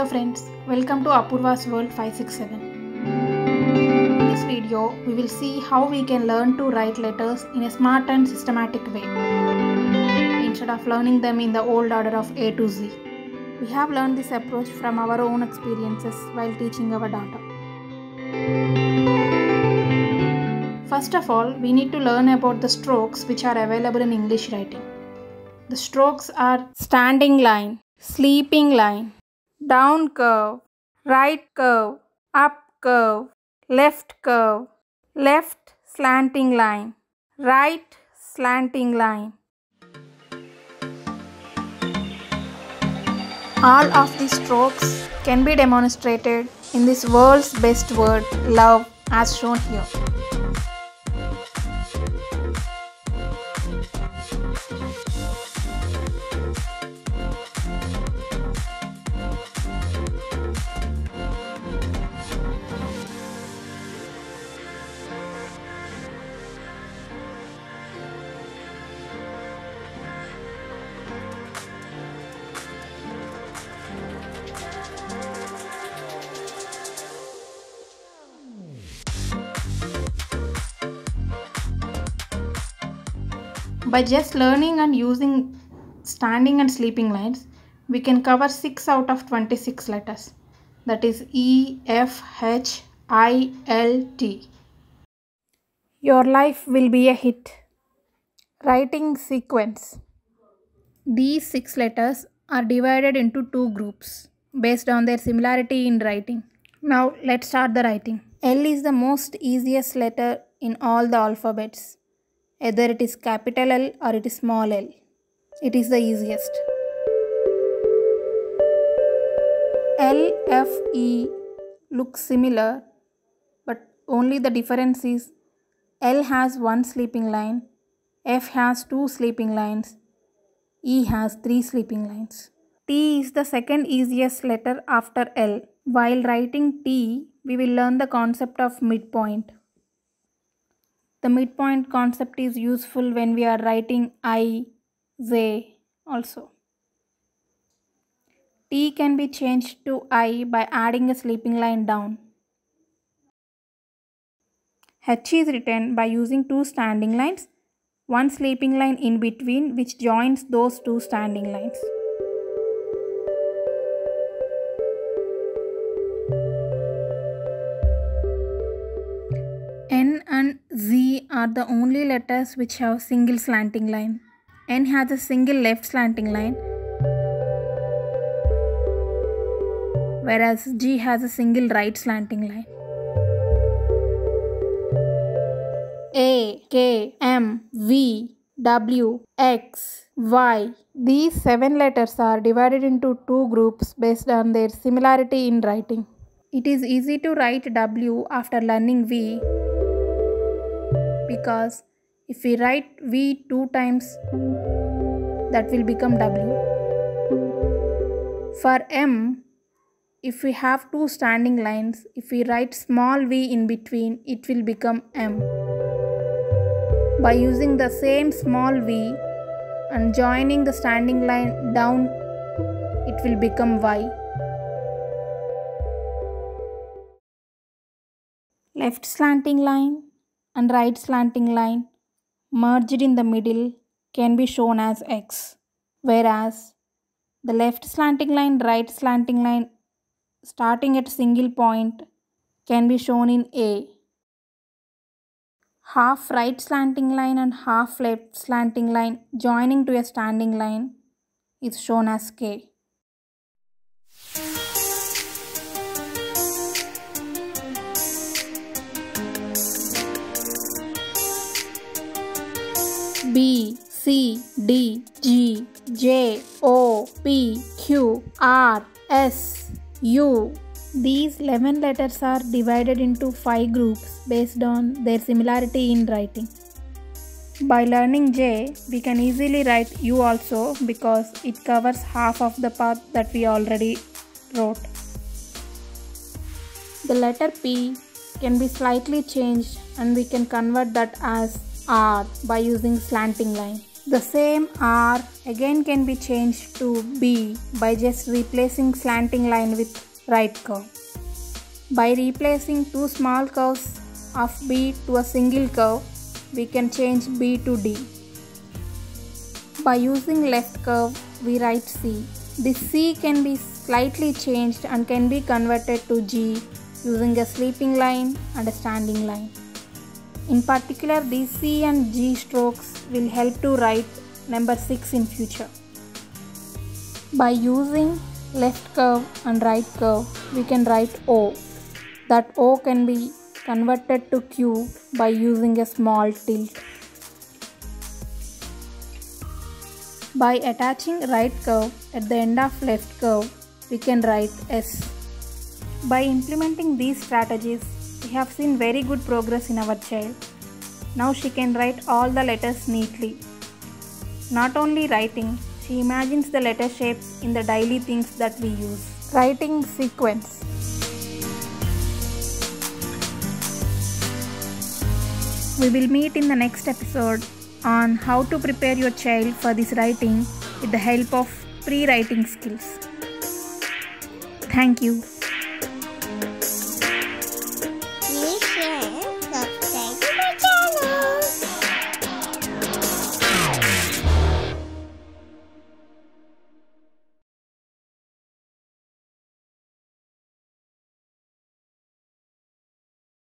Hello friends, welcome to Apurva's World 567. In this video, we will see how we can learn to write letters in a smart and systematic way instead of learning them in the old order of A to Z. We have learned this approach from our own experiences while teaching our daughter. First of all, we need to learn about the strokes which are available in English writing. The strokes are standing line, sleeping line, down curve, right curve, up curve, left slanting line, right slanting line. All of these strokes can be demonstrated in this world's best word, love, as shown here. By just learning and using standing and sleeping lines, we can cover 6 out of 26 letters. That is E, F, H, I, L, T. Your life will be a hit. Writing sequence. These 6 letters are divided into 2 groups based on their similarity in writing. Now let's start the writing. L is the most easiest letter in all the alphabets. Either it is capital L or it is small l. It is the easiest. L, F, E look similar, but only the difference is L has 1 sleeping line, F has 2 sleeping lines, E has 3 sleeping lines. T is the second easiest letter after L. While writing T, we will learn the concept of midpoint. The midpoint concept is useful when we are writing I, Z also. T can be changed to I by adding a sleeping line down. H is written by using 2 standing lines, 1 sleeping line in between which joins those 2 standing lines. N and Z are the only letters which have single slanting line. N has a single left slanting line, whereas G has a single right slanting line. A, K, M, V, W, X, Y. These 7 letters are divided into 2 groups based on their similarity in writing. It is easy to write W after learning V because if we write V 2 times, that will become W. For M, if we have 2 standing lines, if we write small v in between, it will become M. By using the same small v and joining the standing line down, it will become Y. Left slanting line and right slanting line merged in the middle can be shown as X, whereas the left slanting line, right slanting line starting at single point can be shown in A. Half right slanting line and half left slanting line joining to a standing line is shown as K. B, C, D, G, J, O, P, Q, R, S, U. These 11 letters are divided into 5 groups based on their similarity in writing. By learning J, we can easily write U also because it covers half of the path that we already wrote. The letter P can be slightly changed and we can convert that as R by using slanting line. The same R again can be changed to B by just replacing slanting line with right curve. By replacing two small curves of B to a single curve, we can change B to D. By using left curve, we write C. This C can be slightly changed and can be converted to G using a sleeping line and a standing line. In particular, these C and G strokes will help to write number 6 in future. By using left curve and right curve, we can write O. That O can be converted to Q by using a small tilt. By attaching right curve at the end of left curve, we can write S. By implementing these strategies, we have seen very good progress in our child. Now she can write all the letters neatly. Not only writing, she imagines the letter shapes in the daily things that we use. Writing sequence. We will meet in the next episode on how to prepare your child for this writing with the help of pre-writing skills. Thank you.